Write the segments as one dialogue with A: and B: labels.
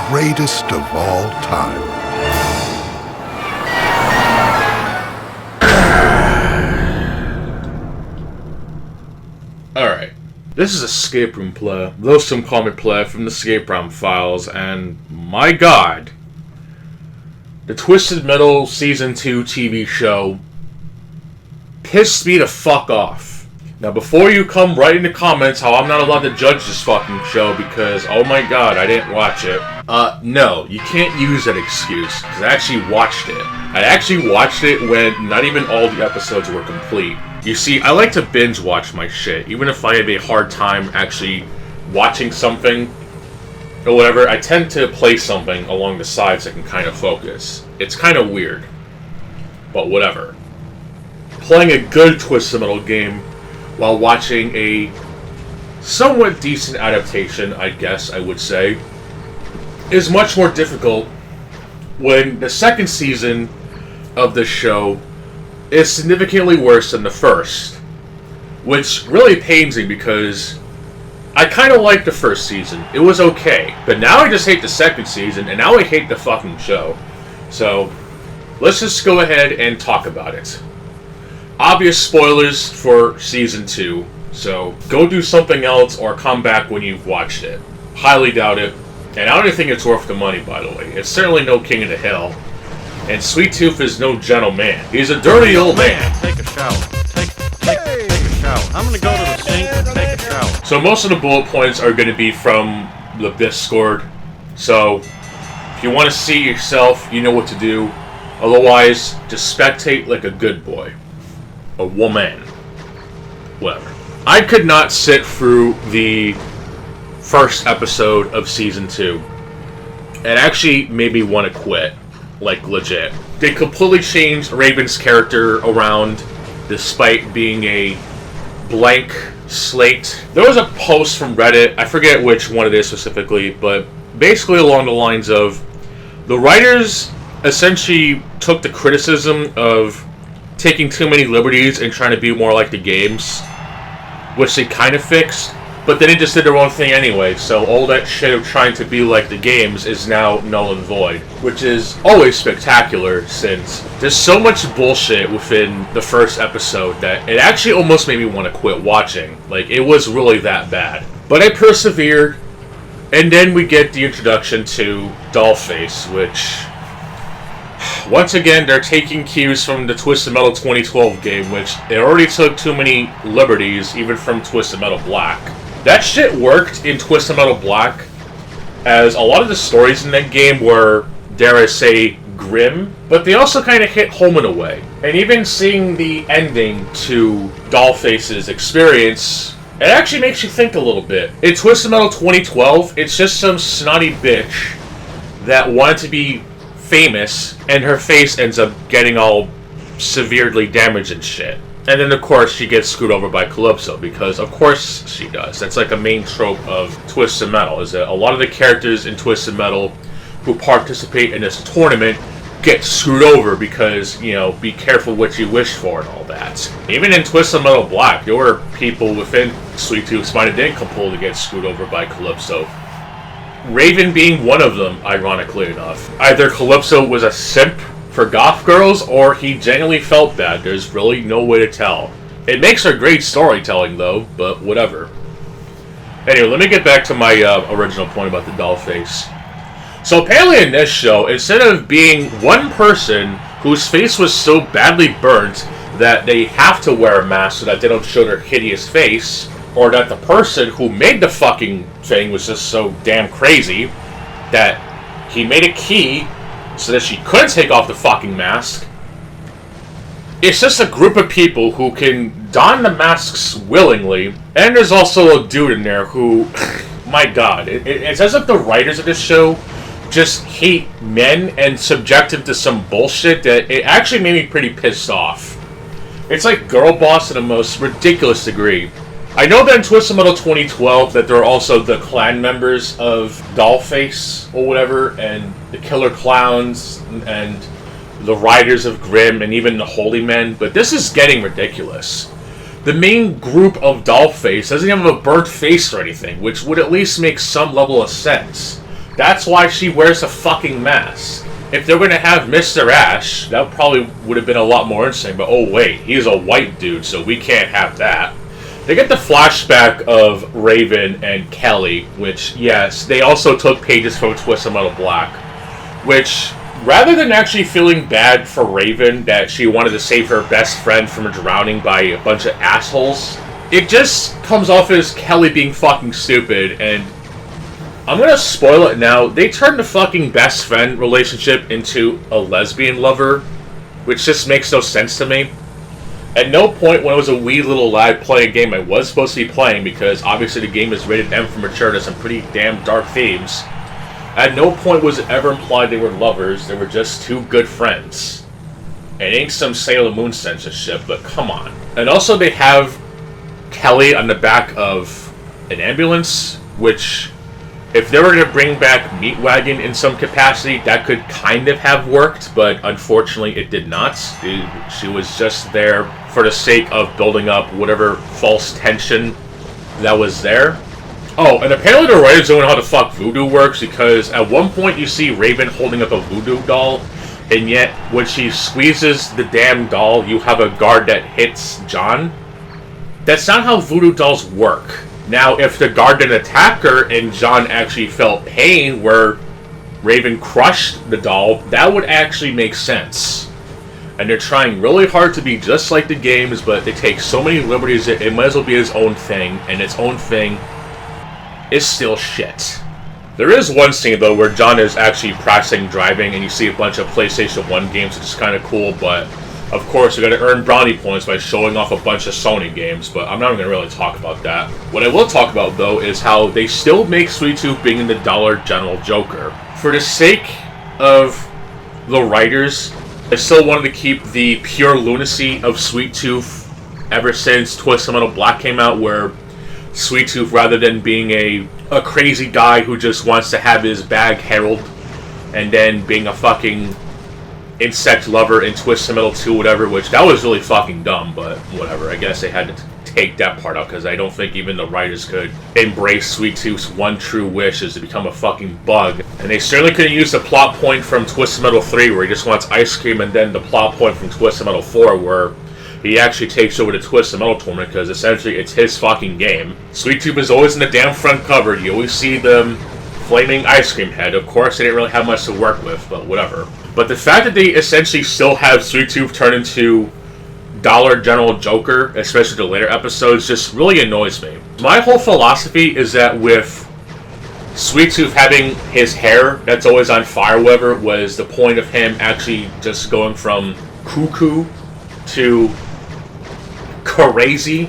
A: greatest of all time.
B: Alright, this is Escape Room Play, though some call me Play from the ScapeROMFiles, and my god, the Twisted Metal Season 2 TV show pissed me the fuck off. Now, before you come right in the comments how I'm not allowed to judge this fucking show because, oh my god, I didn't watch it. No, you can't use that excuse, because I actually watched it. I actually watched it when not even all the episodes were complete. You see, I like to binge watch my shit, even if I have a hard time actually watching something or whatever. I tend to play something along the sides that can kind of focus. It's kind of weird, but whatever. Playing a good Twisted Metal game while watching a somewhat decent adaptation, I guess I would say, is much more difficult when the second season of the show is significantly worse than the first. Which really pains me because I kind of liked the first season. It was okay. But now I just hate the second season, and now I hate the fucking show. So, let's just go ahead and talk about it. Obvious spoilers for Season 2, so go do something else or come back when you've watched it. Highly doubt it, and I don't even think it's worth the money, by the way. It's certainly no King of the Hill, and Sweet Tooth is no gentleman. He's a dirty old man.
C: Take a shower. Take a shower. I'm gonna go to the sink and take a shower.
B: So most of the bullet points are going to be from the Discord, so if you want to see yourself, you know what to do. Otherwise, just spectate like a good boy. A woman. Whatever. I could not sit through the first episode of Season 2. It actually made me want to quit. Like, legit. They completely changed Raven's character around despite being a blank slate. There was a post from Reddit, I forget which one it is specifically, but basically along the lines of the writers essentially took the criticism of taking too many liberties and trying to be more like the games, which they kind of fixed, but then they just did their own thing anyway, so all that shit of trying to be like the games is now null and void, which is always spectacular since there's so much bullshit within the first episode that it actually almost made me want to quit watching. Like, it was really that bad. But I persevered, and then we get the introduction to Dollface, which, once again, they're taking cues from the Twisted Metal 2012 game, which it already took too many liberties, even from Twisted Metal Black. That shit worked in Twisted Metal Black, as a lot of the stories in that game were, dare I say, grim, but they also kind of hit home in a way. And even seeing the ending to Dollface's experience, it actually makes you think a little bit. In Twisted Metal 2012, it's just some snotty bitch that wanted to be famous, and her face ends up getting all severely damaged and shit. And then, of course, she gets screwed over by Calypso, because of course she does. That's like a main trope of Twisted Metal, is that a lot of the characters in Twisted Metal who participate in this tournament get screwed over because, you know, be careful what you wish for and all that. Even in Twisted Metal Black, there were people within Sweet Tooth's mind that didn't completely get screwed over by Calypso. Raven being one of them, ironically enough. Either Calypso was a simp for goth girls, or he genuinely felt that. There's really no way to tell. It makes for great storytelling, though, but whatever. Anyway, let me get back to my original point about the Dollface. So apparently in this show, instead of being one person whose face was so badly burnt that they have to wear a mask so that they don't show their hideous face, or that the person who made the fucking thing was just so damn crazy that he made a key so that she couldn't take off the fucking mask. It's just a group of people who can don the masks willingly, and there's also a dude in there who, my god, it's as if the writers of this show just hate men and subject them to some bullshit that it actually made me pretty pissed off. It's like girl boss to the most ridiculous degree. I know that in Twisted Metal 2012 that there are also the clan members of Dollface or whatever, and the Killer Clowns, and the Riders of Grimm, and even the Holy Men, but this is getting ridiculous. The main group of Dollface doesn't have a burnt face or anything, which would at least make some level of sense. That's why she wears a fucking mask. If they're going to have Mr. Ash, that probably would have been a lot more interesting, but oh wait, he's a white dude, so we can't have that. They get the flashback of Raven and Kelly, which, yes, they also took pages from Twisted Metal Black, which, rather than actually feeling bad for Raven that she wanted to save her best friend from drowning by a bunch of assholes, it just comes off as Kelly being fucking stupid, and I'm gonna spoil it now. They turned the fucking best friend relationship into a lesbian lover, which just makes no sense to me. At no point when I was a wee little lad playing a game I was supposed to be playing, because obviously the game is rated M for mature to some pretty damn dark themes, at no point was it ever implied they were lovers. They were just two good friends. It ain't some Sailor Moon censorship, but come on. And also they have Kelly on the back of an ambulance, which, if they were to bring back Meatwagon in some capacity, that could kind of have worked, but unfortunately it did not. She was just there for the sake of building up whatever false tension that was there. Oh, and apparently the writers don't know how the fuck voodoo works, because at one point you see Raven holding up a voodoo doll, and yet when she squeezes the damn doll, you have a guard that hits John. That's not how voodoo dolls work. Now, if the guard didn't attack her and John actually felt pain where Raven crushed the doll, that would actually make sense. And they're trying really hard to be just like the games, but they take so many liberties that it might as well be its own thing, and its own thing is still shit. There is one scene, though, where John is actually practicing driving, and you see a bunch of PlayStation 1 games, which is kind of cool, but of course, you're going to earn brownie points by showing off a bunch of Sony games, but I'm not even going to really talk about that. What I will talk about, though, is how they still make Sweet Tooth being the Dollar General Joker. For the sake of the writers, I still wanted to keep the pure lunacy of Sweet Tooth ever since Twisted Metal Black came out, where Sweet Tooth, rather than being a crazy guy who just wants to have his bag heralded, and then being a fucking insect lover in Twisted Metal 2, whatever, which that was really fucking dumb, but whatever. I guess they had to take that part out, because I don't think even the writers could embrace Sweet Tooth's one true wish is to become a fucking bug. And they certainly couldn't use the plot point from Twisted Metal 3 where he just wants ice cream, and then the plot point from Twisted Metal 4 where he actually takes over the Twisted Metal tournament, because essentially it's his fucking game. Sweet Tooth is always in the damn front cover. You always see them flaming ice cream head. Of course, they didn't really have much to work with, but whatever. But the fact that they essentially still have Sweet Tooth turn into Dollar General Joker, especially the later episodes, just really annoys me. My whole philosophy is that with Sweet Tooth having his hair that's always on fire, whatever, was the point of him actually just going from cuckoo to crazy.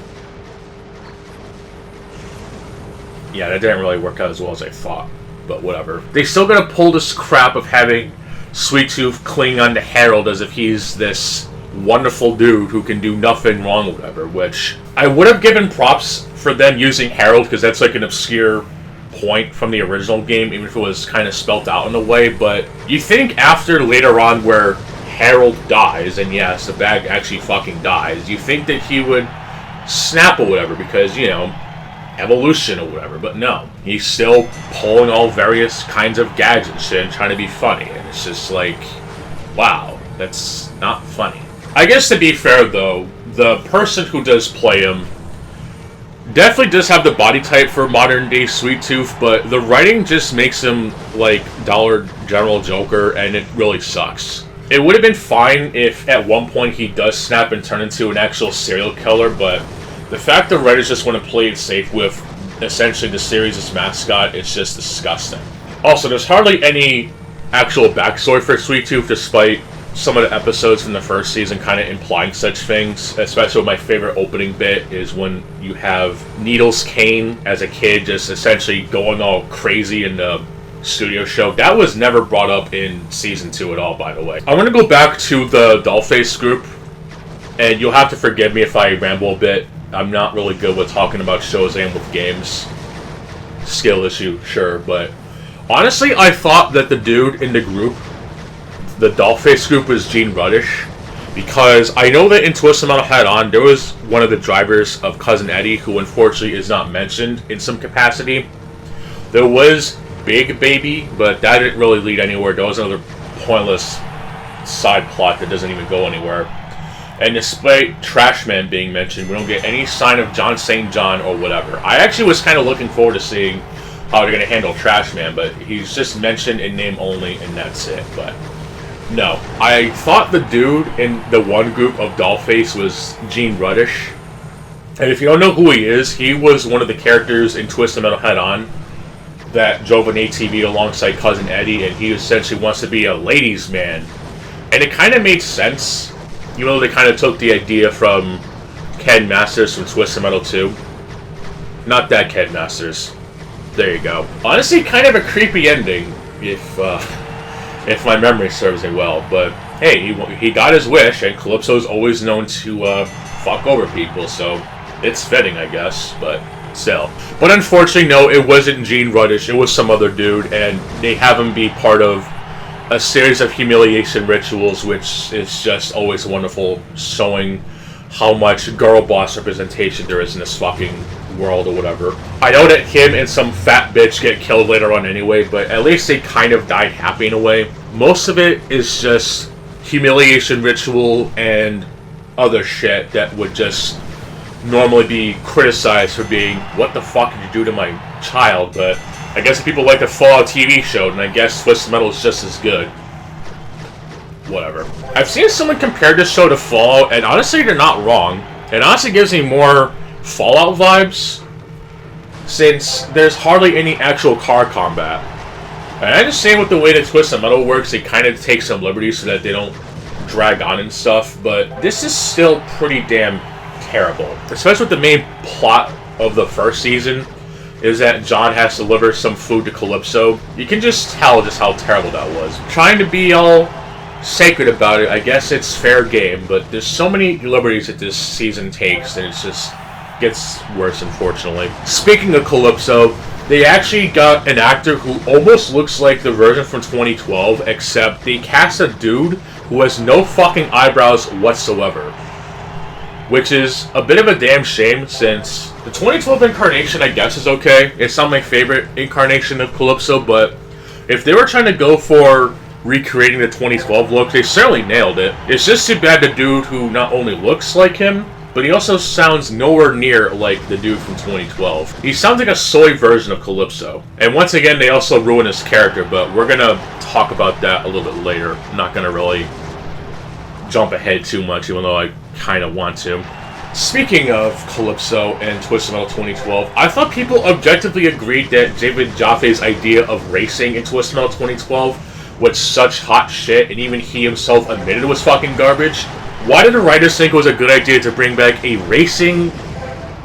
B: Yeah, that didn't really work out as well as I thought, but whatever. They still gotta pull this crap of having Sweet Tooth cling on to Harold as if he's this wonderful dude who can do nothing wrong or whatever, which I would have given props for them using Harold, because that's like an obscure point from the original game, even if it was kind of spelt out in a way. But you think after later on where Harold dies, and yes, the bag actually fucking dies, you think that he would snap or whatever, because, you know, evolution or whatever, but no. He's still pulling all various kinds of gags and shit and trying to be funny, and it's just like, wow, that's not funny. I guess to be fair, though, the person who does play him definitely does have the body type for modern-day Sweet Tooth, but the writing just makes him like Dollar General Joker, and it really sucks. It would have been fine if at one point he does snap and turn into an actual serial killer, but the fact the writers just want to play it safe with essentially the series' mascot, it's just disgusting. Also, there's hardly any actual backstory for Sweet Tooth, despite some of the episodes from the first season kind of implying such things. Especially my favorite opening bit is when you have Needles Kane as a kid just essentially going all crazy in the studio show. That was never brought up in Season 2 at all, by the way. I'm going to go back to the Dollface group, and you'll have to forgive me if I ramble a bit. I'm not really good with talking about shows and with games. Skill issue, sure, but honestly, I thought that the dude in the group, the Dollface group, was Gene Ruddish, because I know that in Twisted Metal Head-On, there was one of the drivers of Cousin Eddie, who unfortunately is not mentioned in some capacity. There was big baby, but that didn't really lead anywhere. There was another pointless side plot that doesn't even go anywhere. And despite Trashman being mentioned, we don't get any sign of John St. John or whatever. I actually was kind of looking forward to seeing how they're going to handle Trashman, but he's just mentioned in name only, and that's it. But no. I thought the dude in the one group of Dollface was Gene Ruddish. And if you don't know who he is, he was one of the characters in Twisted Metal Head-On that drove an ATV alongside Cousin Eddie, and he essentially wants to be a ladies' man. And it kind of made sense, even though they kind of took the idea from Ken Masters from Twisted Metal 2. Not that Ken Masters. There you go. Honestly, kind of a creepy ending, if my memory serves me well. But hey, he got his wish, and Calypso's always known to fuck over people, so it's fitting, I guess. But still. But unfortunately, no, it wasn't Gene Ruddish. It was some other dude, and they have him be part of a series of humiliation rituals, which is just always wonderful, showing how much girl boss representation there is in this fucking world or whatever. I know that him and some fat bitch get killed later on anyway, but at least they kind of died happy in a way. Most of it is just humiliation ritual and other shit that would just normally be criticized for being, what the fuck did you do to my child? But I guess if people like the Fallout TV show, and I guess Twisted Metal is just as good. Whatever. I've seen someone compare this show to Fallout, and honestly, they're not wrong. It honestly gives me more Fallout vibes, since there's hardly any actual car combat. And I understand with the way that Twisted Metal works, they kind of take some liberties so that they don't drag on and stuff, but this is still pretty damn terrible. Especially with the main plot of the first season, is that John has to deliver some food to Calypso. You can just tell just how terrible that was. Trying to be all sacred about it, I guess it's fair game, but there's so many liberties that this season takes that it just gets worse, unfortunately. Speaking of Calypso, they actually got an actor who almost looks like the version from 2012, except they cast a dude who has no fucking eyebrows whatsoever. Which is a bit of a damn shame, since the 2012 incarnation, I guess, is okay. It's not my favorite incarnation of Calypso, but if they were trying to go for recreating the 2012 look, they certainly nailed it. It's just too bad the dude who not only looks like him, but he also sounds nowhere near like the dude from 2012. He sounds like a soy version of Calypso. And once again, they also ruin his character, but we're gonna talk about that a little bit later. I'm not gonna really jump ahead too much, even though I kind of want to. Speaking of Calypso and Twisted Metal 2012, I thought people objectively agreed that David Jaffe's idea of racing in Twisted Metal 2012 was such hot shit, and even he himself admitted it was fucking garbage. Why did the writers think it was a good idea to bring back a racing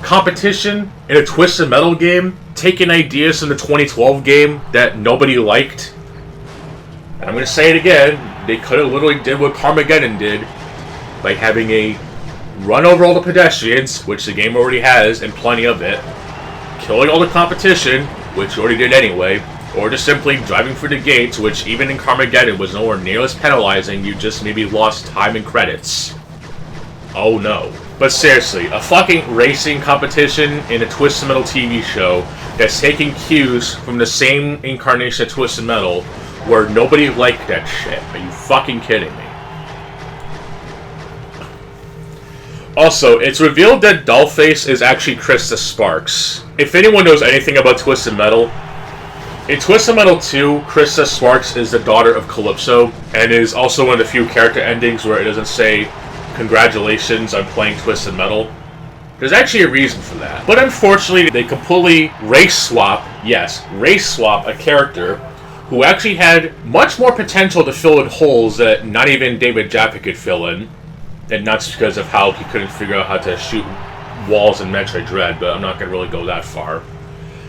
B: competition in a Twisted Metal game, taking ideas from the 2012 game that nobody liked? And I'm going to say it again, they could have literally did what Carmageddon did by having a run over all the pedestrians, which the game already has, and plenty of it, killing all the competition, which you already did anyway, or just simply driving through the gates, which even in Carmageddon was nowhere near as penalizing, you just maybe lost time and credits. Oh no. But seriously, a fucking racing competition in a Twisted Metal TV show that's taking cues from the same incarnation of Twisted Metal, where nobody liked that shit. Are you fucking kidding me? Also, it's revealed that Dollface is actually Krista Sparks. If anyone knows anything about Twisted Metal, in Twisted Metal 2, Krista Sparks is the daughter of Calypso, and is also one of the few character endings where it doesn't say, "Congratulations on playing Twisted Metal." There's actually a reason for that. But unfortunately, they completely race swap a character who actually had much more potential to fill in holes that not even David Jaffe could fill in. And not just because of how he couldn't figure out how to shoot walls in Metroid Dread, but I'm not going to really go that far.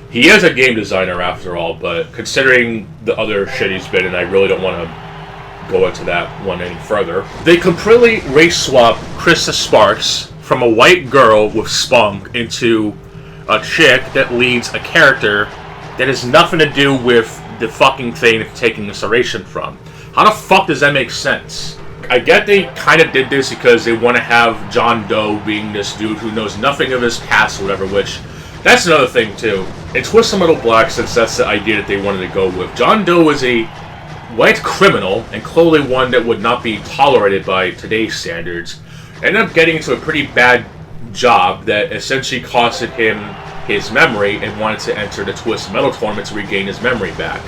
B: He is a game designer after all, but considering the other shit he's been in, I really don't want to go into that one any further. They completely race swap Krista Sparks from a white girl with spunk into a chick that leads a character that has nothing to do with the fucking thing it's taking inspiration from. How the fuck does that make sense? I get they kind of did this because they want to have John Doe being this dude who knows nothing of his past or whatever, which That's another thing, too. In Twisted Metal Black, since that's the idea that they wanted to go with, John Doe was a white criminal, and clearly one that would not be tolerated by today's standards, ended up getting into a pretty bad job that essentially costed him his memory and wanted to enter the Twisted Metal tournament to regain his memory back.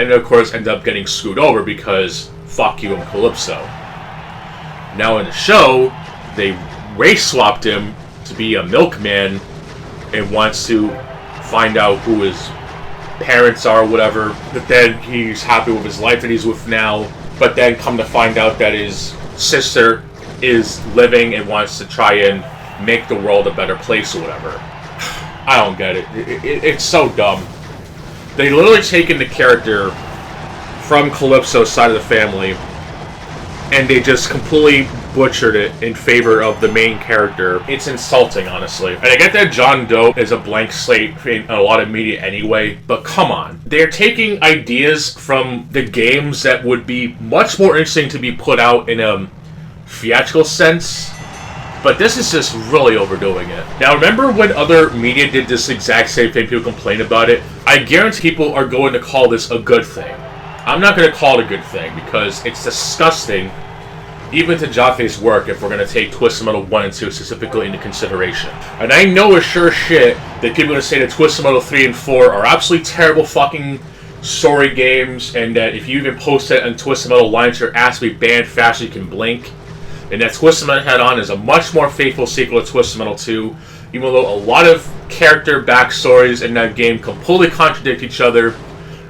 B: And of course ended up getting screwed over because fuck you and Calypso. Now in the show, they race swapped him to be a milkman and wants to find out who his parents are or whatever. But then he's happy with his life that he's with now. But then come to find out that his sister is living and wants to try and make the world a better place or whatever. I don't get it. It's so dumb. They literally taken the character from Calypso's side of the family and they just completely butchered it in favor of the main character. It's insulting, honestly. And I get that John Doe is a blank slate in a lot of media anyway, but come on. They're taking ideas from the games that would be much more interesting to be put out in a theatrical sense, but this is just really overdoing it. Now, remember when other media did this exact same thing, people complain about it? I guarantee people are going to call this a good thing. I'm not going to call it a good thing because it's disgusting, even to Jaffe's work, if we're going to take Twisted Metal 1 and 2 specifically into consideration. And I know as sure shit that people are going to say that Twisted Metal 3 and 4 are absolutely terrible fucking story games, and that if you even post it on Twisted Metal lines, your ass will be banned faster you can blink. And that Twisted Metal Head-On is a much more faithful sequel to Twisted Metal 2, even though a lot of character backstories in that game completely contradict each other,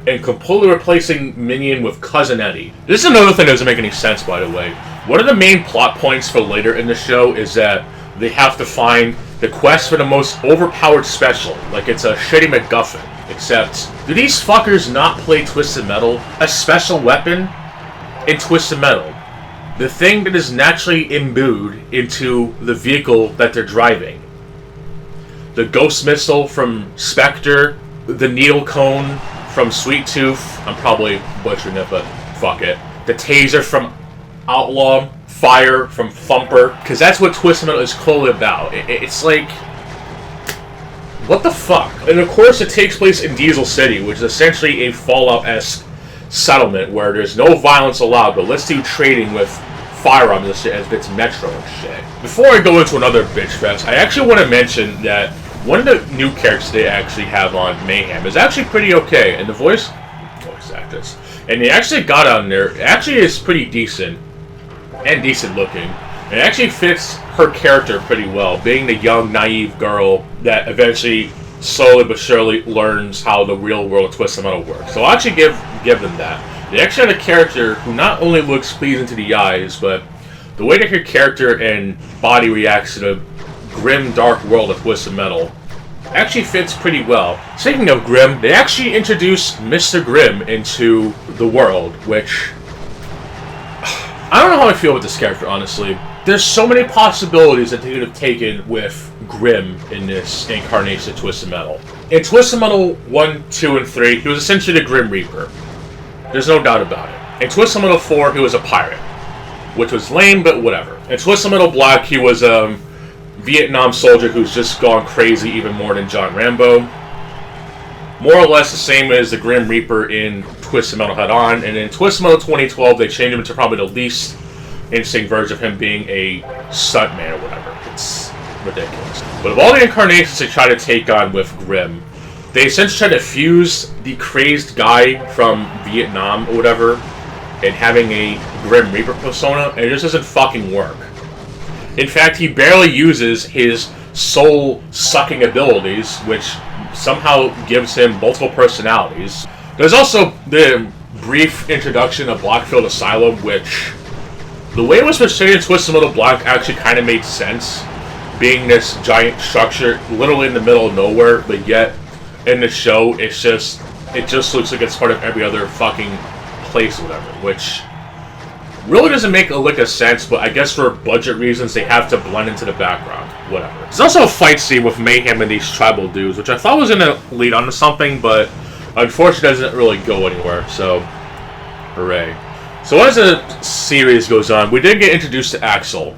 B: and completely replacing Minion with Cousin Eddie. This is another thing that doesn't make any sense, by the way. One of the main plot points for later in the show is that they have to find the quest for the most overpowered special, like it's a shitty MacGuffin. Except, do these fuckers not play Twisted Metal? A special weapon in Twisted Metal. The thing that is naturally imbued into the vehicle that they're driving. The Ghost Missile from Spectre, the Needle Cone from Sweet Tooth, I'm probably butchering it, but fuck it. The Taser from Outlaw, Fire from Thumper, because that's what Twisted Metal is clearly about. It's like, what the fuck? And of course it takes place in Diesel City, which is essentially a Fallout-esque settlement where there's no violence allowed, but let's do trading with firearms and shit as if it's Metro and shit. Before I go into another bitch fest, I actually want to mention that one of the new characters they actually have on Mayhem is actually pretty okay, and the voice actress, and they actually got on there, it actually is pretty decent, and decent looking. It actually fits her character pretty well, being the young, naive girl that eventually, slowly but surely, learns how the real world of Twisted Metal works. So I'll actually give them that. They actually have a character who not only looks pleasing to the eyes, but the way that her character and body reacts to the grim, dark world of Twisted Metal actually fits pretty well. Speaking of grim, they actually introduced Mr. Grimm into the world, which I don't know how I feel with this character, honestly. There's so many possibilities that they could have taken with Grimm in this incarnation of Twisted Metal. In Twisted Metal 1, 2, and 3, he was essentially the Grim Reaper. There's no doubt about it. In Twisted Metal 4, he was a pirate, which was lame, but whatever. In Twisted Metal Black, he was a Vietnam soldier who's just gone crazy even more than John Rambo. More or less the same as the Grim Reaper in Twisted Metal Head-On, and in Twisted Metal 2012, they changed him into probably the least interesting version of him being a stuntman or whatever. It's ridiculous. But of all the incarnations they try to take on with Grimm, they essentially try to fuse the crazed guy from Vietnam or whatever and having a Grim Reaper persona, and it just doesn't fucking work. In fact, he barely uses his soul-sucking abilities, which somehow gives him multiple personalities. There's also the brief introduction of Blackfield Asylum, which the way it was portrayed in Twisted Metal Black actually kind of made sense, being this giant structure literally in the middle of nowhere, but yet in the show it just looks like it's part of every other fucking place or whatever, which really doesn't make a lick of sense, but I guess for budget reasons they have to blend into the background. Whatever. There's also a fight scene with Mayhem and these tribal dudes, which I thought was going to lead onto something, but unfortunately doesn't really go anywhere, so hooray. So as the series goes on, we did get introduced to Axel,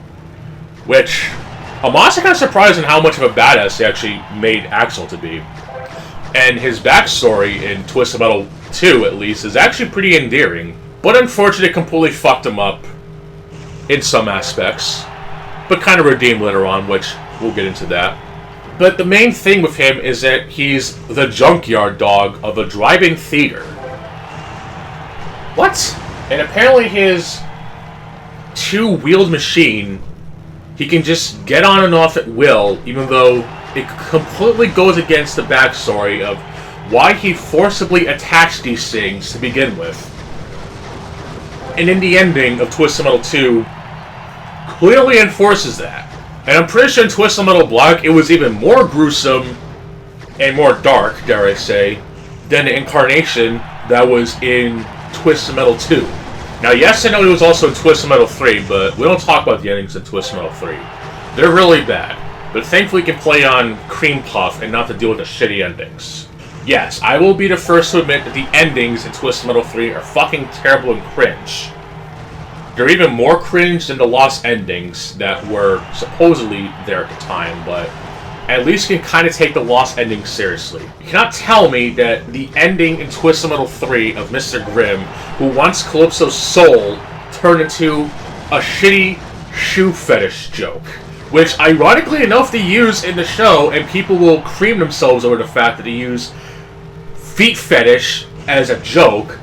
B: which I'm also kind of surprised in how much of a badass they actually made Axel to be. And his backstory in Twisted Metal 2, at least, is actually pretty endearing. But unfortunately, it completely fucked him up in some aspects. But kind of redeemed later on, which we'll get into that. But the main thing with him is that he's the junkyard dog of a drive-in theater. What? And apparently his two-wheeled machine, he can just get on and off at will, even though it completely goes against the backstory of why he forcibly attached these things to begin with. And in the ending of Twisted Metal 2, clearly enforces that. And I'm pretty sure in Twisted Metal Black, it was even more gruesome and more dark, dare I say, than the incarnation that was in Twisted Metal 2. Now, yes, I know it was also in Twisted Metal 3, but we don't talk about the endings in Twisted Metal 3. They're really bad. But thankfully you can play on Cream Puff and not to deal with the shitty endings. Yes, I will be the first to admit that the endings in Twisted Metal 3 are fucking terrible and cringe. They're even more cringe than the lost endings that were supposedly there at the time, but at least you can kind of take the lost endings seriously. You cannot tell me that the ending in Twisted Metal 3 of Mr. Grimm, who wants Calypso's soul, turned into a shitty shoe fetish joke. Which, ironically enough, they use in the show, and people will cream themselves over the fact that they use feet fetish as a joke.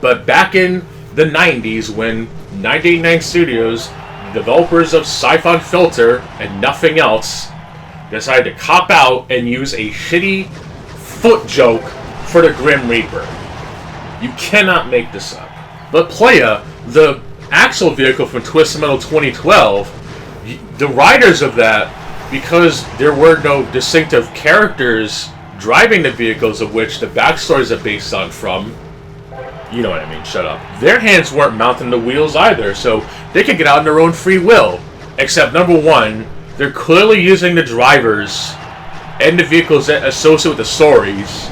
B: But back in the 90s, when 989 Studios, developers of Siphon Filter and nothing else, decided to cop out and use a shitty foot joke for the Grim Reaper. You cannot make this up. But Playa, the Axel vehicle from Twisted Metal 2012, the writers of that, because there were no distinctive characters driving the vehicles of which the backstories are based on from, you know what I mean, shut up. Their hands weren't mounting the wheels either, so they could get out on their own free will. Except, number one, they're clearly using the drivers and the vehicles that associate with the stories.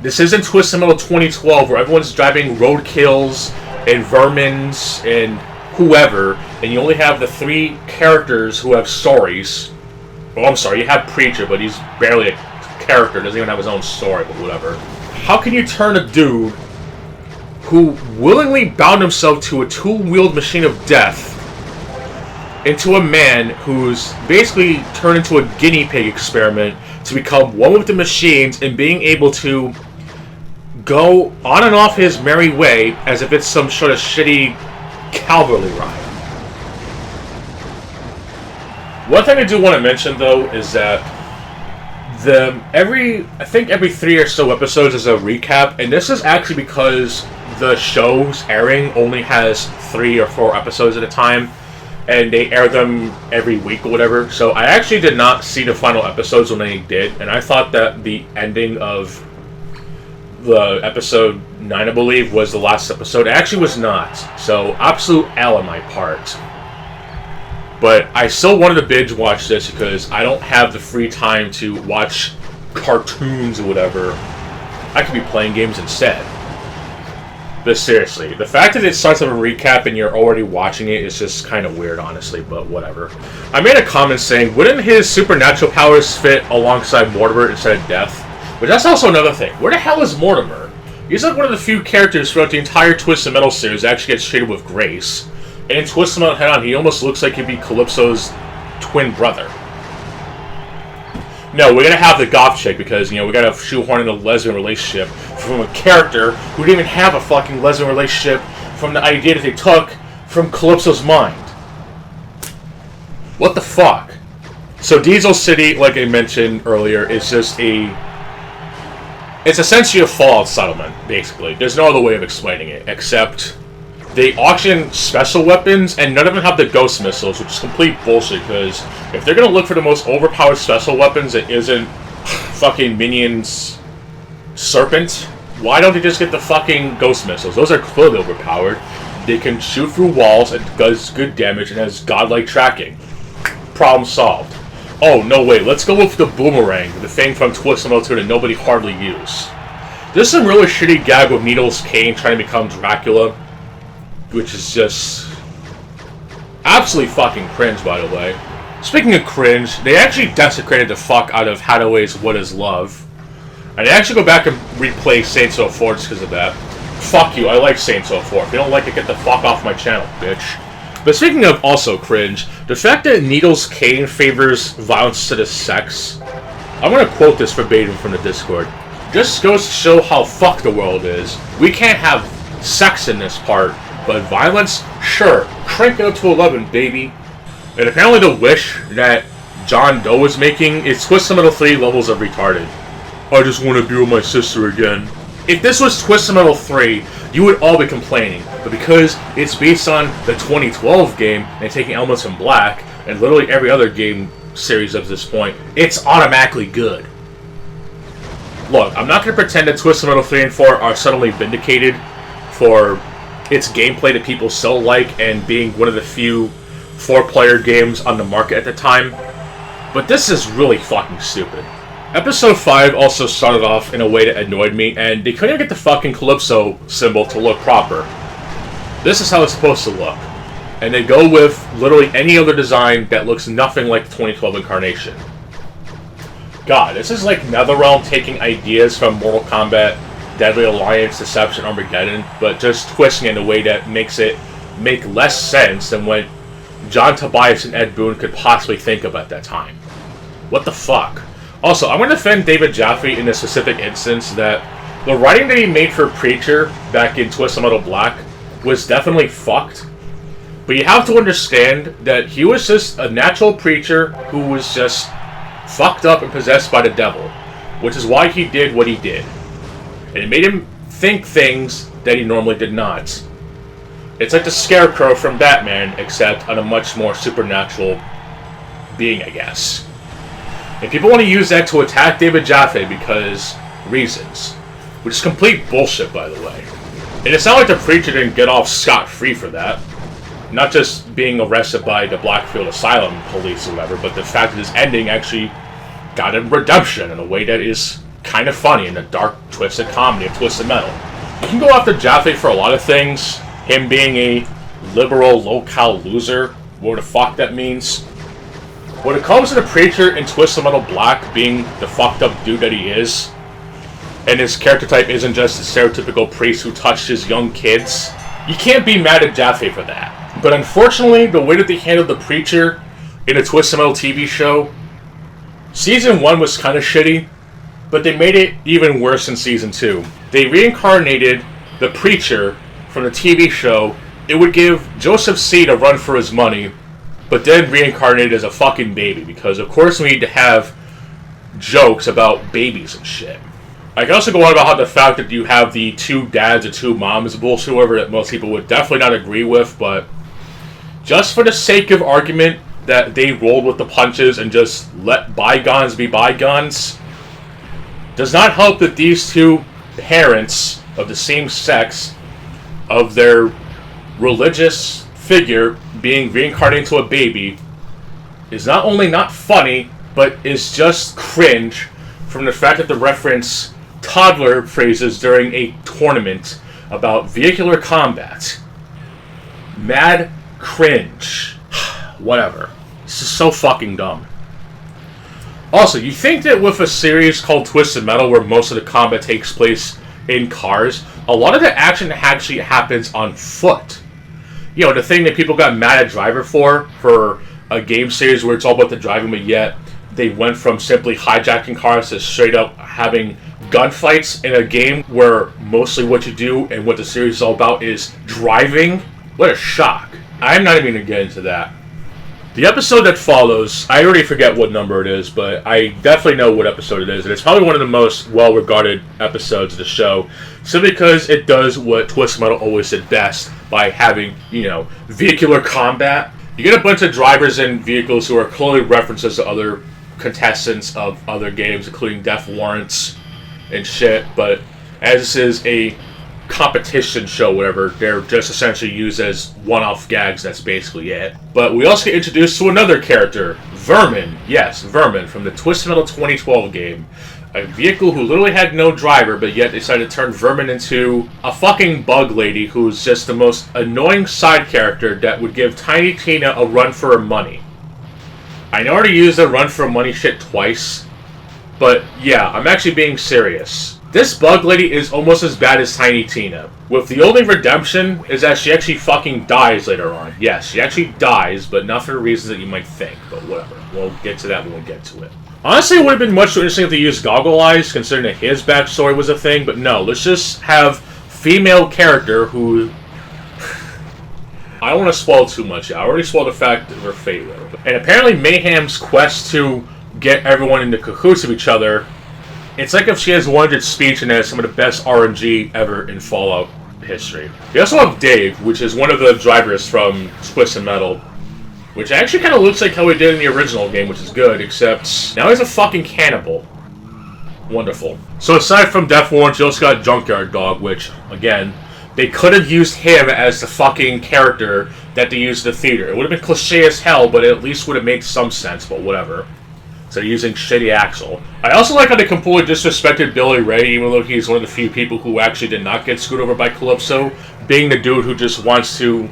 B: This isn't Twisted Metal 2012 where everyone's driving roadkills and vermins and whoever, and you only have the three characters who have stories. Oh, I'm sorry, you have Preacher, but he's barely a character, doesn't even have his own story, but whatever. How can you turn a dude who willingly bound himself to a two-wheeled machine of death into a man who's basically turned into a guinea pig experiment to become one with the machines and being able to go on and off his merry way as if it's some sort of shitty cavalry ride? One thing I do want to mention, though, is that I think every 3 or so episodes is a recap, and this is actually because the show's airing only has 3 or 4 episodes at a time, and they air them every week or whatever. So I actually did not see the final episodes when they did, and I thought that the ending of the episode 9, I believe, was the last episode. It actually was not. So, absolute L on my part. But I still wanted to binge watch this because I don't have the free time to watch cartoons or whatever. I could be playing games instead. But seriously, the fact that it starts with a recap and you're already watching it is just kind of weird, honestly, but whatever. I made a comment saying, wouldn't his supernatural powers fit alongside Mortimer instead of Death? But that's also another thing. Where the hell is Mortimer? He's like one of the few characters throughout the entire Twisted Metal series that actually gets treated with grace. And in Twisted Metal Head On, he almost looks like he'd be Calypso's twin brother. No, we're gonna have the goth chick because, we gotta shoehorn in a lesbian relationship from a character who didn't even have a fucking lesbian relationship from the idea that they took from Calypso's mind. What the fuck? So Diesel City, like I mentioned earlier, is just it's essentially a Fallout settlement, basically. There's no other way of explaining it, except they auction special weapons, and none of them have the ghost missiles, which is complete bullshit, because if they're gonna look for the most overpowered special weapons that isn't fucking Minion's Serpent, why don't they just get the fucking ghost missiles? Those are clearly overpowered. They can shoot through walls, it does good damage, and has godlike tracking. Problem solved. Oh, no, wait, let's go with the boomerang, the thing from Twisted Metal 2 that nobody hardly used. There's some really shitty gag with Needles Kane trying to become Dracula, which is just absolutely fucking cringe, by the way. Speaking of cringe, they actually desecrated the fuck out of Hathaway's What Is Love. And they actually go back and replay Saints Row 4 just because of that. Fuck you, I like Saints Row 4. If you don't like it, get the fuck off my channel, bitch. But speaking of also cringe, the fact that Needles Kane favors violence to the sex, I'm gonna quote this verbatim from the Discord. Just goes to show how fucked the world is. We can't have sex in this part, but violence? Sure, crank it up to 11, baby. And apparently the wish that John Doe is making is Twisted Metal 3 levels of retarded. I just want to be with my sister again. If this was Twisted Metal 3, you would all be complaining. But because it's based on the 2012 game and taking elements from Black, and literally every other game series up to this point, it's automatically good. Look, I'm not going to pretend that Twisted Metal 3 and 4 are suddenly vindicated for its gameplay that people so like and being one of the few 4-player games on the market at the time. But this is really fucking stupid. Episode 5 also started off in a way that annoyed me, and they couldn't get the fucking Calypso symbol to look proper. This is how it's supposed to look. And they go with literally any other design that looks nothing like the 2012 incarnation. God, this is like NetherRealm taking ideas from Mortal Kombat, Deadly Alliance, Deception, Armageddon, but just twisting it in a way that makes it make less sense than what John Tobias and Ed Boon could possibly think of at that time. What the fuck? Also, I'm going to defend David Jaffe in a specific instance that the writing that he made for Preacher back in Twisted Metal Black was definitely fucked. But you have to understand that he was just a natural preacher who was just fucked up and possessed by the devil, which is why he did what he did. And it made him think things that he normally did not. It's like the Scarecrow from Batman, except on a much more supernatural being, I guess. And people want to use that to attack David Jaffe because reasons. Which is complete bullshit, by the way. And it's not like the preacher didn't get off scot-free for that. Not just being arrested by the Blackfield Asylum police or whatever, but the fact that his ending actually got him redemption in a way that is kind of funny in the dark, twisted comedy of Twisted Metal. You can go after Jaffe for a lot of things. Him being a liberal, low-cal loser, what the fuck that means. When it comes to the preacher in Twisted Metal Black being the fucked up dude that he is, and his character type isn't just a stereotypical priest who touched his young kids, you can't be mad at Jaffe for that. But unfortunately, the way that they handled the preacher in a Twisted Metal TV show, Season 1 was kind of shitty, but they made it even worse in Season 2. They reincarnated the preacher from the TV show. It would give Joseph Seed a run for his money, but then reincarnated as a fucking baby, because of course we need to have jokes about babies and shit. I can also go on about how the fact that you have the 2 dads or 2 moms bullshit, however, that most people would definitely not agree with, but just for the sake of argument that they rolled with the punches and just let bygones be bygones, does not help that these 2 parents of the same sex of their religious figure being reincarnated into a baby is not only not funny, but is just cringe from the fact that the reference toddler phrases during a tournament about vehicular combat. Mad cringe. Whatever. This is so fucking dumb. Also, you think that with a series called Twisted Metal where most of the combat takes place in cars, a lot of the action actually happens on foot. You know, the thing that people got mad at Driver for a game series where it's all about the driving, but yet they went from simply hijacking cars to straight up having gunfights in a game where mostly what you do and what the series is all about is driving. What a shock. I'm not even going to get into that. The episode that follows, I already forget what number it is, but I definitely know what episode it is, and it's probably one of the most well-regarded episodes of the show, simply because it does what Twisted Metal always did best by having, you know, vehicular combat. You get a bunch of drivers in vehicles who are clearly references to other contestants of other games, including Death Warrants and shit, but as this is a competition show, whatever, they're just essentially used as one-off gags. That's basically it. But we also get introduced to another character, Vermin. Yes, Vermin from the Twisted Metal 2012 game. A vehicle who literally had no driver, but yet decided to turn Vermin into a fucking bug lady who's just the most annoying side character that would give Tiny Tina a run for her money. I know I already used the run for money shit twice, but yeah, I'm actually being serious. This bug lady is almost as bad as Tiny Tina, with the only redemption is that she actually fucking dies later on. Yes, she actually dies, but not for the reasons that you might think, but whatever. We'll get to that when we get to it. Honestly, it would have been much too interesting if they used Goggle Eyes, considering that his backstory was a thing, but no, let's just have female character who... I don't want to spoil too much. I already spoiled the fact that we're fatal. And apparently Mayhem's quest to get everyone into cahoots of each other, it's like if she has 100 speech and has some of the best RNG ever in Fallout history. We also have Dave, which is one of the drivers from Twisted Metal, which actually kind of looks like how he did in the original game, which is good, except now he's a fucking cannibal. Wonderful. So aside from Death Warrant, you also got Junkyard Dog, which, again, they could have used him as the fucking character that they used in the theater. It would have been cliche as hell, but it at least would have made some sense, but whatever. So they're using Shitty Axel. I also like how they completely disrespected Billy Ray, even though he's one of the few people who actually did not get screwed over by Calypso, being the dude who just wants to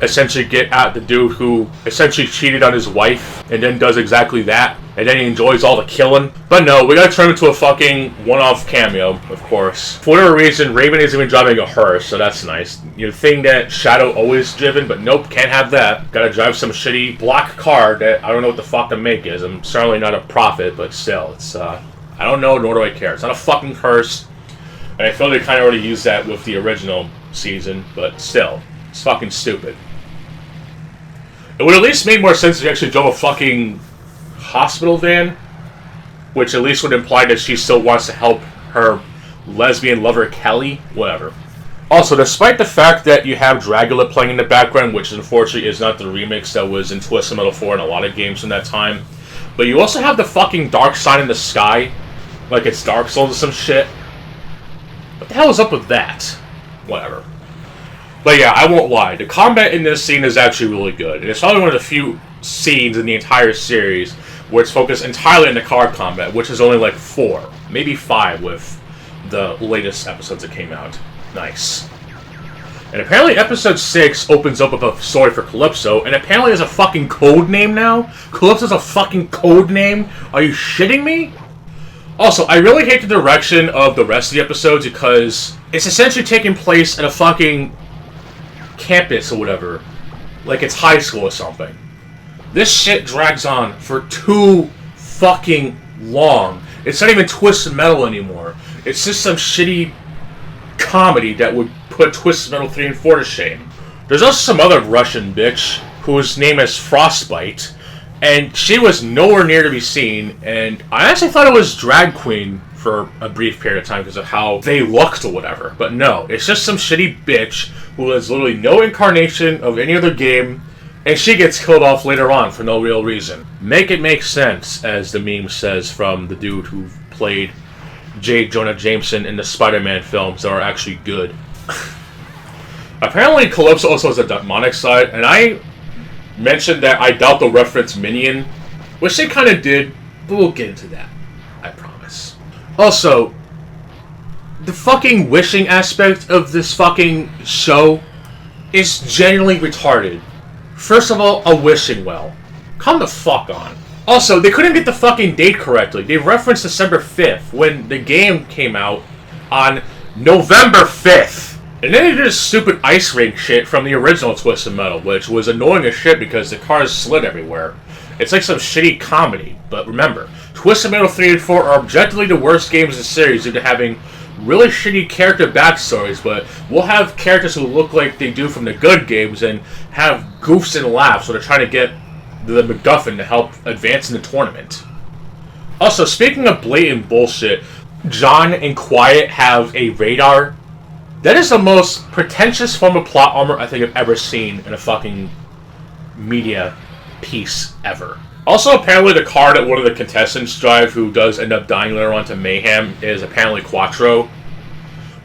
B: essentially get at the dude who essentially cheated on his wife, and then does exactly that, and then he enjoys all the killing. But no, we gotta turn him into a fucking one-off cameo, of course. For whatever reason, Raven isn't even driving a hearse, so that's nice. You'd think that Shadow always driven, but nope, can't have that. Gotta drive some shitty black car that I don't know what the fuck the make is. I'm certainly not a prophet, but still, it's, I don't know, nor do I care. It's not a fucking hearse, and I feel they kinda already used that with the original season, but still, it's fucking stupid. It would at least make more sense if you actually drove a fucking hospital van, which at least would imply that she still wants to help her lesbian lover Kelly. Whatever. Also, despite the fact that you have Dragula playing in the background, which unfortunately is not the remix that was in Twisted Metal 4 and a lot of games from that time, but you also have the fucking dark sign in the sky, like it's Dark Souls or some shit. What the hell is up with that? Whatever. But yeah, I won't lie. The combat in this scene is actually really good. And it's probably one of the few scenes in the entire series where it's focused entirely on the car combat, which is only like 4, maybe 5 with the latest episodes that came out. Nice. And apparently episode 6 opens up with a story for Calypso, and apparently there's a fucking code name now? Calypso's a fucking code name? Are you shitting me? Also, I really hate the direction of the rest of the episodes because it's essentially taking place at a fucking campus or whatever, like it's high school or something. This shit drags on for too fucking long. It's not even Twisted Metal anymore. It's just some shitty comedy that would put Twisted Metal 3 and 4 to shame. There's also some other Russian bitch whose name is Frostbite, and she was nowhere near to be seen, and I actually thought it was Drag Queen for a brief period of time because of how they looked or whatever. But no, it's just some shitty bitch who has literally no incarnation of any other game, and she gets killed off later on for no real reason. Make it make sense, as the meme says from the dude who played J. Jonah Jameson in the Spider-Man films that are actually good. Apparently Calypso also has a demonic side, and I mentioned that I doubt they'll reference Minion, which they kind of did, but we'll get into that, I promise. Also, the fucking wishing aspect of this fucking show is genuinely retarded. First of all, a wishing well. Come the fuck on. Also, they couldn't get the fucking date correctly. They referenced December 5th when the game came out on November 5th. And then they did this stupid ice rink shit from the original Twisted Metal, which was annoying as shit because the cars slid everywhere. It's like some shitty comedy. But remember, Twisted Metal 3 and 4 are objectively the worst games in the series due to having really shitty character backstories, but we'll have characters who look like they do from the good games and have goofs and laughs so they're trying to get the MacGuffin to help advance in the tournament. Also, speaking of blatant bullshit, John and Quiet have a radar. That is the most pretentious form of plot armor I think I've ever seen in a fucking media piece ever. Also, apparently the car that one of the contestants drive, who does end up dying later on to Mayhem, is apparently Quattro.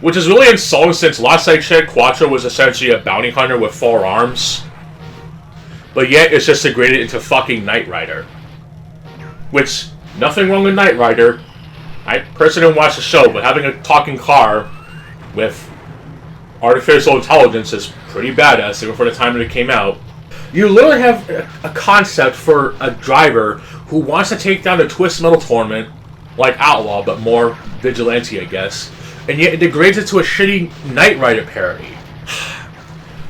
B: Which is really insulting since last I checked, Quattro was essentially a bounty hunter with 4 arms. But yet, it's just degraded into fucking Knight Rider. Which, nothing wrong with Knight Rider. I personally didn't watch the show, but having a talking car with artificial intelligence is pretty badass, even for the time that it came out. You literally have a concept for a driver who wants to take down the Twist Metal tournament, like Outlaw, but more vigilante, I guess, and yet it degrades it to a shitty Knight Rider parody.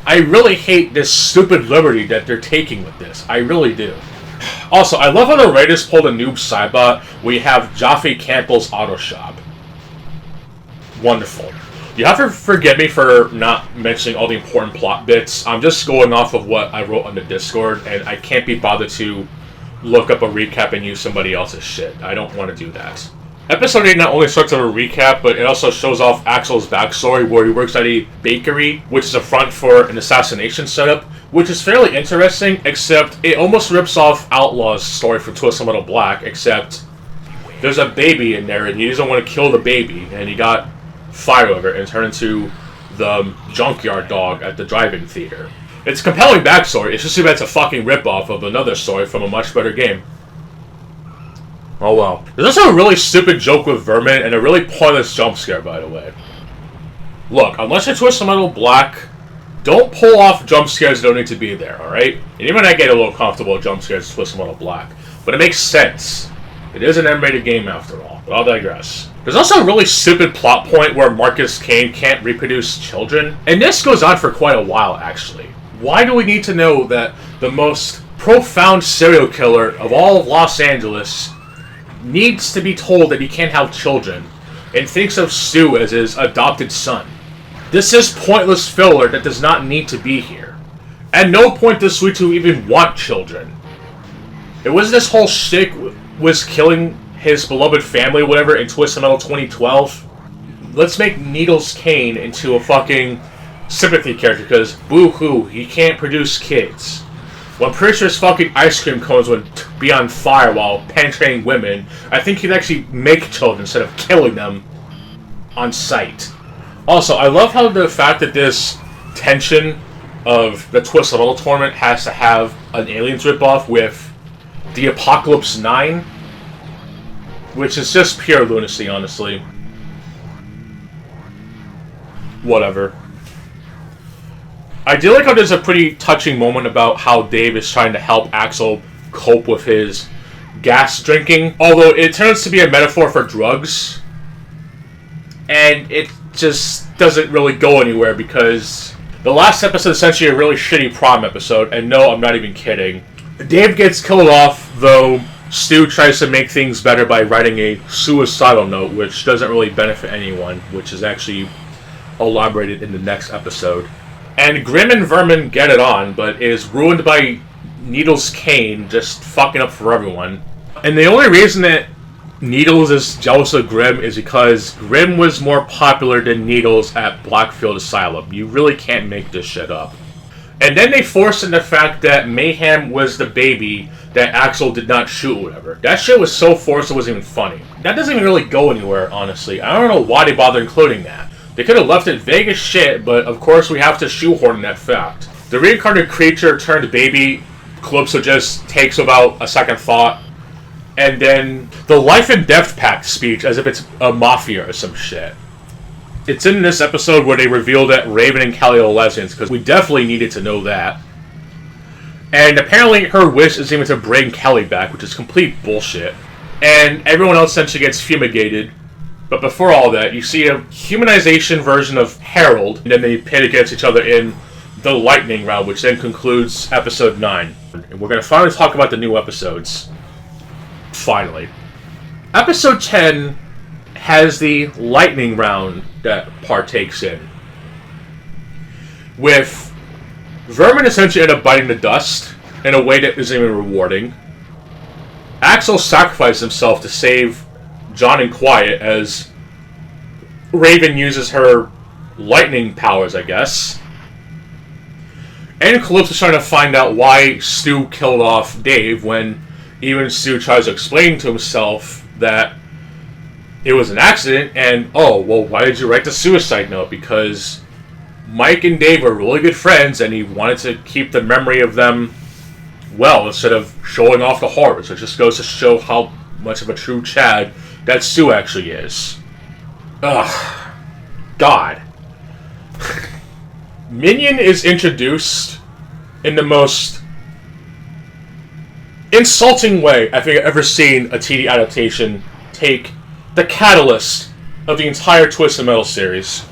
B: I really hate this stupid liberty that they're taking with this. I really do. Also, I love how the writers pulled a noob sidebot where you have Jaffe Campbell's auto shop. Wonderful. You have to forgive me for not mentioning all the important plot bits. I'm just going off of what I wrote on the Discord, and I can't be bothered to look up a recap and use somebody else's shit. I don't want to do that. Episode 8 not only starts with a recap, but it also shows off Axel's backstory, where he works at a bakery, which is a front for an assassination setup, which is fairly interesting, except it almost rips off Outlaw's story from Twist and Metal Black, except there's a baby in there, and he doesn't want to kill the baby, and he got fired over it and turned into the junkyard dog at the drive-in theater. It's a compelling backstory, it's just too bad it's a fucking ripoff of another story from a much better game. Oh well. There's also a really stupid joke with Vermin, and a really pointless jump scare, by the way. Look, unless you Twist and Metal Black, don't pull off jump scares that don't need to be there, alright? And even I get a little comfortable with jump scares in Twist and Metal Black. But it makes sense. It is an M-rated game after all, but I'll digress. There's also a really stupid plot point where Marcus Kane can't reproduce children. And this goes on for quite a while, actually. Why do we need to know that the most profound serial killer of all of Los Angeles needs to be told that he can't have children, and thinks of Stu as his adopted son? This is pointless filler that does not need to be here. At no point does Sweet Tooth even want children. It was this whole shtick was killing his beloved family, whatever, in Twist and Metal 2012. Let's make Needles Kane into a fucking sympathy character, because boo-hoo, he can't produce kids. When pretty sure his fucking ice cream cones would be on fire while penetrating women, I think he'd actually make children instead of killing them on sight. Also, I love how the fact that this tension of the Twist and Metal tournament has to have an Aliens ripoff with the Apocalypse 9, which is just pure lunacy, honestly. Whatever. I do like how there's a pretty touching moment about how Dave is trying to help Axel cope with his gas drinking, although it turns to be a metaphor for drugs, and it just doesn't really go anywhere because the last episode is essentially a really shitty prom episode, and no, I'm not even kidding. Dave gets killed off, though Stu tries to make things better by writing a suicidal note, which doesn't really benefit anyone, which is actually elaborated in the next episode. And Grimm and Vermin get it on, but is ruined by Needles Kane just fucking up for everyone. And the only reason that Needles is jealous of Grimm is because Grimm was more popular than Needles at Blackfield Asylum. You really can't make this shit up. And then they forced in the fact that Mayhem was the baby that Axel did not shoot or whatever. That shit was so forced it wasn't even funny. That doesn't even really go anywhere, honestly. I don't know why they bother including that. They could have left it vague as shit, but of course we have to shoehorn that fact. The reincarnated creature turned baby Calypso just takes about a second thought. And then the life and death pact speech as if it's a mafia or some shit. It's in this episode where they reveal that Raven and Kelly are lesbians, because we definitely needed to know that. And apparently her wish is even to bring Kelly back, which is complete bullshit. And everyone else essentially gets fumigated. But before all that, you see a humanization version of Harold, and then they pit against each other in the lightning round, which then concludes episode 9. And we're going to finally talk about the new episodes. Finally. Episode 10 has the lightning round that partakes in, with Vermin essentially end up biting the dust in a way that isn't even rewarding. Axel sacrifices himself to save John and Quiet as Raven uses her lightning powers, I guess. And Calypso's trying to find out why Stu killed off Dave, when even Stu tries to explain to himself that it was an accident, and, oh, well, why did you write the suicide note? Because Mike and Dave were really good friends, and he wanted to keep the memory of them well, instead of showing off the horrors. It just goes to show how much of a true Chad that Stu actually is. Ugh. God. Minion is introduced in the most insulting way I think I've ever seen a TD adaptation take the catalyst of the entire Twisted Metal series.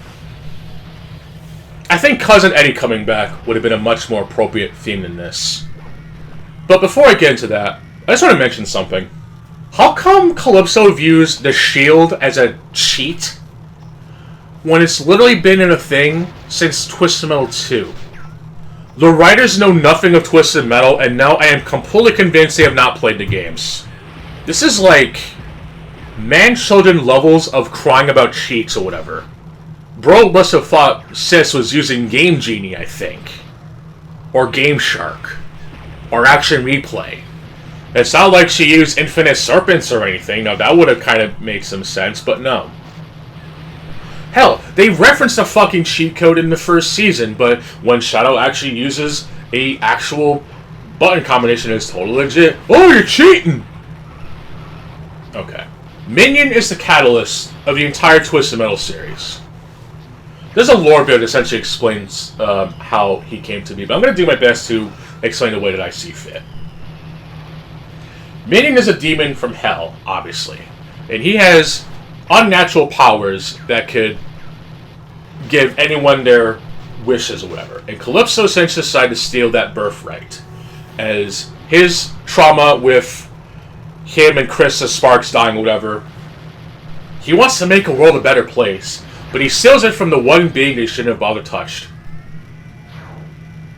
B: I think Cousin Eddie coming back would have been a much more appropriate theme than this. But before I get into that, I just want to mention something. How come Calypso views the shield as a cheat when it's literally been in a thing since Twisted Metal 2? The writers know nothing of Twisted Metal, and now I am completely convinced they have not played the games. This is like man-children levels of crying about cheats or whatever. Bro must have thought Sis was using Game Genie, I think. Or Game Shark. Or Action Replay. It's not like she used Infinite Serpents or anything. Now, that would have kind of made some sense, but no. Hell, they referenced a fucking cheat code in the first season, but when Shadow actually uses a actual button combination, it's totally legit. Oh, you're cheating! Okay. Minion is the catalyst of the entire Twisted Metal series. There's a lore bit that essentially explains how he came to be, but I'm going to do my best to explain the way that I see fit. Minion is a demon from hell, obviously, and he has unnatural powers that could give anyone their wishes or whatever. And Calypso essentially decided to steal that birthright, as his trauma with him and Krista Sparks dying or whatever, he wants to make a world a better place, but he steals it from the one being they shouldn't have bothered touched.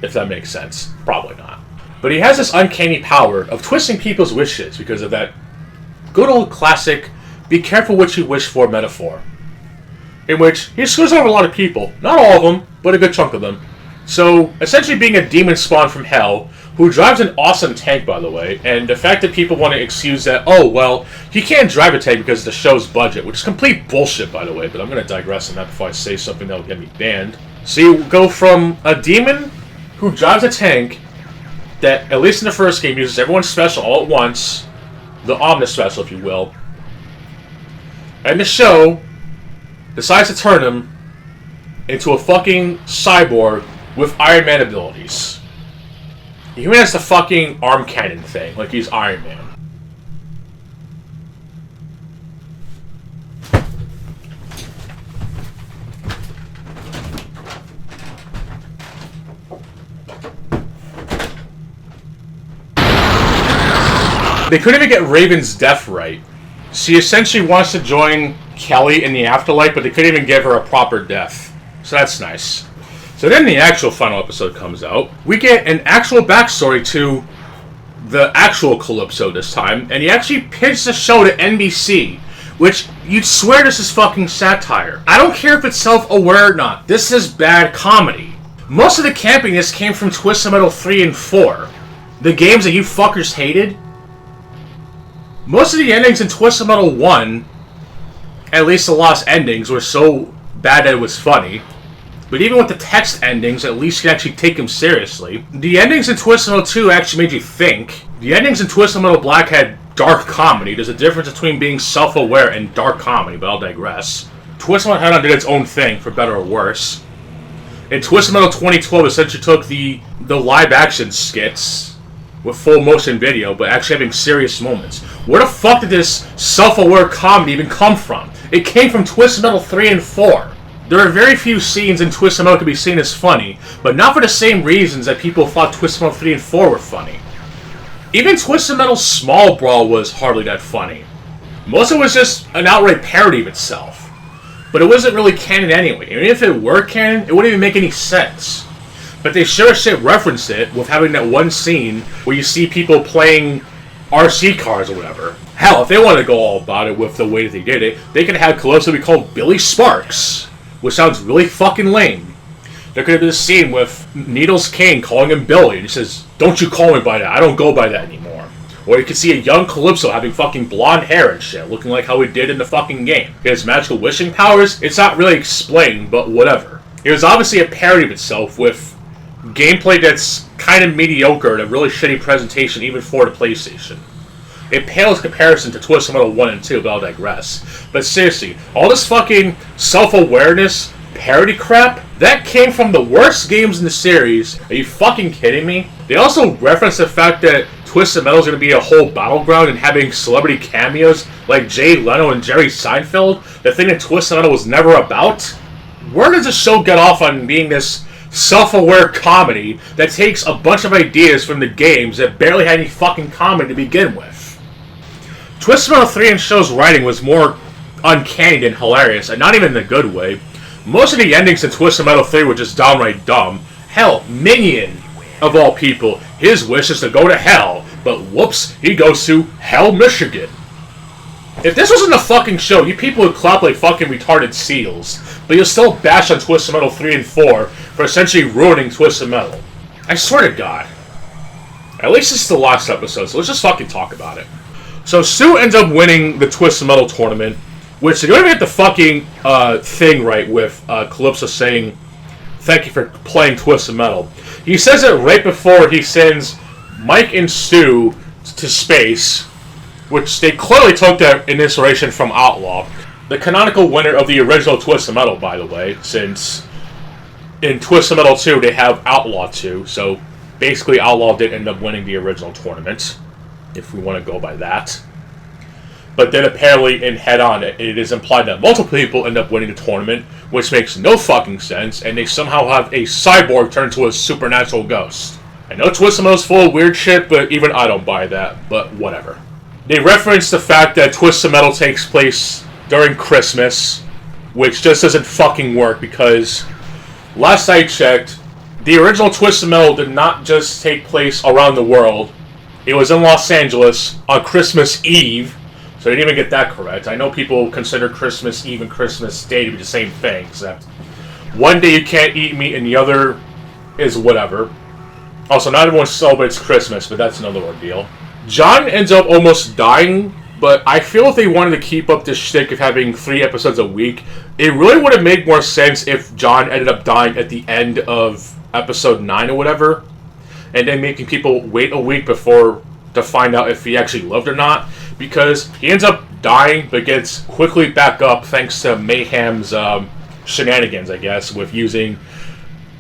B: If that makes sense. Probably not. But he has this uncanny power of twisting people's wishes because of that good old classic be careful what you wish for metaphor, in which he screws over a lot of people. Not all of them, but a good chunk of them. So, essentially being a demon spawn from hell, who drives an awesome tank, by the way, and the fact that people want to excuse that, oh, well, he can't drive a tank because of the show's budget, which is complete bullshit, by the way, but I'm going to digress on that before I say something that will get me banned. So you go from a demon who drives a tank that, at least in the first game, uses everyone's special all at once, the Omnis special, if you will, and the show decides to turn him into a fucking cyborg with Iron Man abilities. He even has the fucking arm cannon thing, like he's Iron Man. They couldn't even get Raven's death right. She essentially wants to join Kelly in the afterlife, but they couldn't even give her a proper death. So that's nice. So then the actual final episode comes out. We get an actual backstory to the actual Calypso this time, and he actually pitched the show to NBC, which you'd swear this is fucking satire. I don't care if it's self-aware or not. This is bad comedy. Most of the campiness came from Twisted Metal 3 and 4. The games that you fuckers hated. Most of the endings in Twisted Metal 1, at least the lost endings, were so bad that it was funny. But even with the text endings, at least you can actually take them seriously. The endings in Twisted Metal 2 actually made you think. The endings in Twisted Metal Black had dark comedy. There's a difference between being self-aware and dark comedy, but I'll digress. Twisted Metal Head-On did its own thing, for better or worse. And Twisted Metal 2012 essentially took the live-action skits with full motion video, but actually having serious moments. Where the fuck did this self-aware comedy even come from? It came from Twisted Metal 3 and 4. There are very few scenes in Twisted Metal that can be seen as funny, but not for the same reasons that people thought Twisted Metal 3 and 4 were funny. Even Twisted Metal Small Brawl was hardly that funny. Most of it was just an outright parody of itself. But it wasn't really canon anyway. Even if it were canon, it wouldn't even make any sense. But they sure as shit referenced it with having that one scene where you see people playing RC cars or whatever. Hell, if they wanted to go all about it with the way that they did it, they could have Calypso be called Billy Sparks, which sounds really fucking lame. There could have been a scene with Needles King calling him Billy, and he says, "Don't you call me by that, I don't go by that anymore." Or you could see a young Calypso having fucking blonde hair and shit, looking like how he did in the fucking game. He has magical wishing powers, it's not really explained, but whatever. It was obviously a parody of itself with gameplay that's kind of mediocre and a really shitty presentation even for the PlayStation. It pales comparison to Twisted Metal 1 and 2, but I'll digress. But seriously, all this fucking self-awareness, parody crap, that came from the worst games in the series. Are you fucking kidding me? They also reference the fact that Twisted Metal is going to be a whole battleground and having celebrity cameos like Jay Leno and Jerry Seinfeld, the thing that Twisted Metal was never about? Where does the show get off on being this self-aware comedy that takes a bunch of ideas from the games that barely had any fucking comedy to begin with? Twisted Metal 3 and show's writing was more uncanny than hilarious, and not even in a good way. Most of the endings to Twisted Metal 3 were just downright dumb. Hell, Minion, of all people, his wish is to go to hell, but whoops, he goes to Hell, Michigan. If this wasn't a fucking show, you people would clap like fucking retarded seals, but you'll still bash on Twisted Metal 3 and 4 for essentially ruining Twisted Metal. I swear to God. At least this is the last episode, so let's just fucking talk about it. So Stu ends up winning the Twisted Metal tournament, which they don't even get the fucking thing right with Calypso saying, "Thank you for playing Twisted Metal." He says it right before he sends Mike and Stu to space, which they clearly took that inspiration from Outlaw. The canonical winner of the original Twisted Metal, by the way, since in Twisted Metal 2 they have Outlaw 2, so basically Outlaw did end up winning the original tournament, if we want to go by that. But then apparently in Head On, it is implied that multiple people end up winning the tournament, which makes no fucking sense, and they somehow have a cyborg turn into a supernatural ghost. I know Twisted Metal's full of weird shit, but even I don't buy that, but whatever. They reference the fact that Twisted Metal takes place during Christmas, which just doesn't fucking work, because last I checked, the original Twisted Metal did not just take place around the world. It was in Los Angeles on Christmas Eve, so they didn't even get that correct. I know people consider Christmas Eve and Christmas Day to be the same thing, except one day you can't eat meat and the other is whatever. Also, not everyone celebrates Christmas, but that's another ordeal. John ends up almost dying, but I feel if they wanted to keep up this shtick of having 3 episodes a week, it really would have made more sense if John ended up dying at the end of episode 9 or whatever, and then making people wait a week before to find out if he actually lived or not, because he ends up dying but gets quickly back up thanks to Mayhem's shenanigans, I guess, with using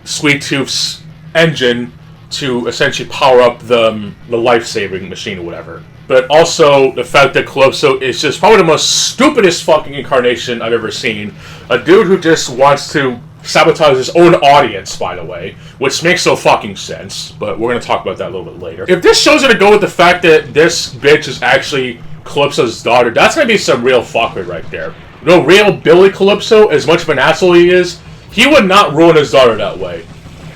B: Sweet Tooth's engine to essentially power up the life-saving machine or whatever. But also the fact that Calypso is just probably the most stupidest fucking incarnation I've ever seen. A dude who just wants to sabotage his own audience, by the way, which makes no fucking sense, but we're going to talk about that a little bit later. If this show's going to go with the fact that this bitch is actually Calypso's daughter, that's going to be some real fuckery right there. No, real Billy Calypso, as much of an asshole he is, he would not ruin his daughter that way.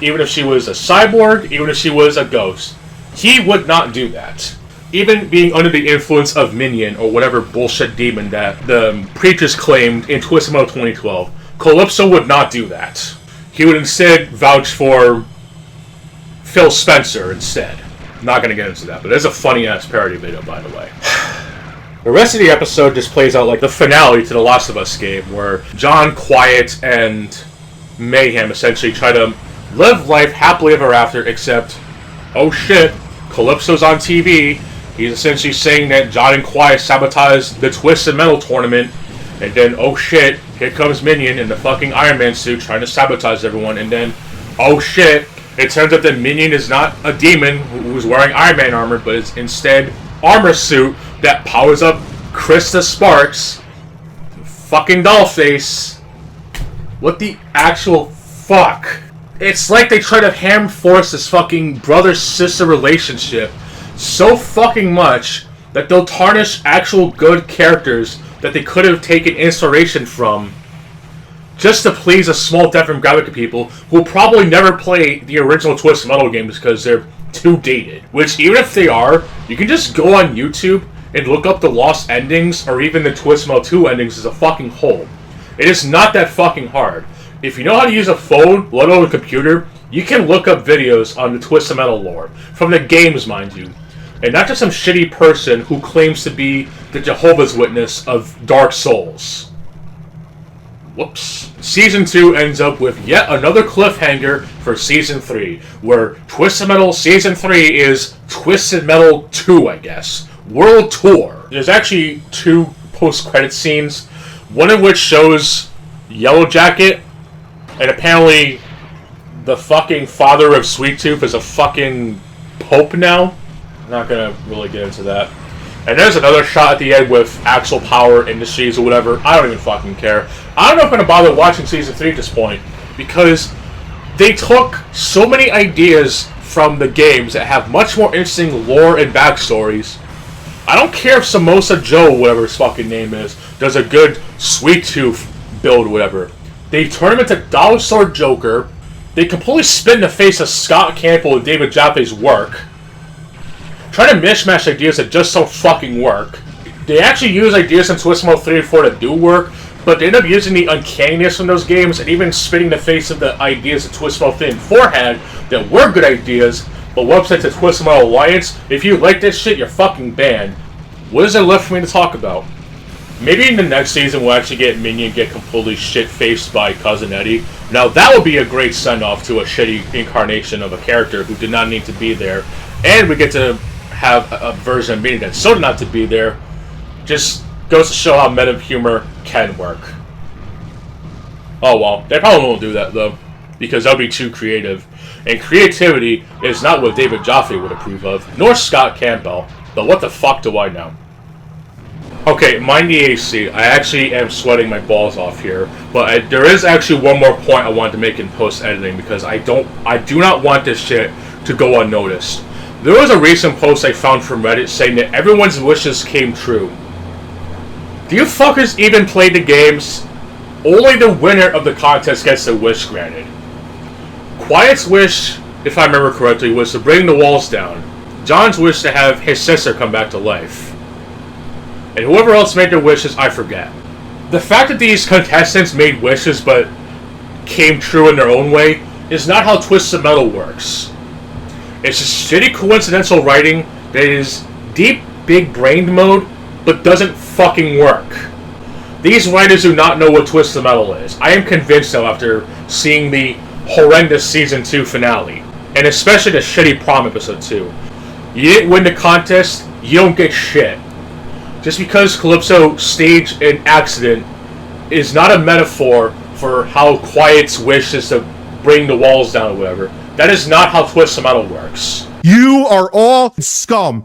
B: Even if she was a cyborg, even if she was a ghost. He would not do that. Even being under the influence of Minion, or whatever bullshit demon that the preachers claimed in Twisted Metal 2012, Calypso would not do that. He would instead vouch for Phil Spencer instead. I'm not going to get into that, but there's a funny-ass parody video, by the way. The rest of the episode just plays out like the finale to the Last of Us game, where John, Quiet, and Mayhem essentially try to live life happily ever after, except, oh shit, Calypso's on TV. He's essentially saying that John and Quiet sabotaged the Twisted Metal tournament, and then, oh shit, here comes Minion in the fucking Iron Man suit trying to sabotage everyone, and then, oh shit, it turns out that Minion is not a demon who's wearing Iron Man armor, but is instead armor suit that powers up Krista Sparks, fucking Dollface. What the actual fuck? It's like they try to ham-force this fucking brother-sister relationship so fucking much that they'll tarnish actual good characters that they could have taken inspiration from just to please a small demographic of people who will probably never play the original Twisted Metal games because they're too dated. Which, even if they are, you can just go on YouTube and look up the lost endings or even the Twisted Metal 2 endings as a fucking whole. It is not that fucking hard. If you know how to use a phone, let alone a computer, you can look up videos on the Twisted Metal lore. From the games, mind you. And not just some shitty person who claims to be the Jehovah's Witness of Dark Souls. Whoops. Season 2 ends up with yet another cliffhanger for Season 3, where Twisted Metal Season 3 is Twisted Metal 2, I guess. World Tour. There's actually 2 post-credit scenes, one of which shows Yellow Jacket, and apparently the fucking father of Sweet Tooth is a fucking pope now. Not gonna really get into that. And there's another shot at the end with Actual Power Industries or whatever. I don't even fucking care. I don't know if I'm gonna bother watching Season 3 at this point, because they took so many ideas from the games that have much more interesting lore and backstories. I don't care if Samosa Joe, whatever his fucking name is, does a good Sweet Tooth build or whatever. They turn him into Dollar Store Joker. They completely spin the face of Scott Campbell and David Jaffe's work. Try to mishmash ideas that just don't fucking work. They actually use ideas in Twistmo 3 and 4 that do work, but they end up using the uncanniness from those games and even spitting the face of the ideas that Twistmo 3 and 4 had that were good ideas, but websites at Twistmo Alliance, if you like this shit, you're fucking banned. What is there left for me to talk about? Maybe in the next season we'll actually get Minion get completely shit-faced by Cousin Eddie. Now that would be a great send-off to a shitty incarnation of a character who did not need to be there, and we get to have a version of Minion that so not to be there. Just goes to show how meta humor can work. Oh well, they probably won't do that though, because that would be too creative. And creativity is not what David Jaffe would approve of, nor Scott Campbell. But what the fuck do I know? Okay, mind the AC. I actually am sweating my balls off here, but there is actually one more point I wanted to make in post-editing, because I do not want this shit to go unnoticed. There was a recent post I found from Reddit saying that everyone's wishes came true. Do you fuckers even play the games? Only the winner of the contest gets their wish granted. Quiet's wish, if I remember correctly, was to bring the walls down. John's wish to have his sister come back to life. And whoever else made their wishes, I forget. The fact that these contestants made wishes but came true in their own way is not how Twisted Metal works. It's just shitty coincidental writing that is deep, big-brained mode, but doesn't fucking work. These writers do not know what Twisted Metal is. I am convinced now after seeing the horrendous Season 2 finale, and especially the shitty prom episode 2. You didn't win the contest, you don't get shit. Just because Calypso staged an accident is not a metaphor for how Quiet's wish is to bring the walls down or whatever. That is not how Twisted Metal works.
D: You are all scum.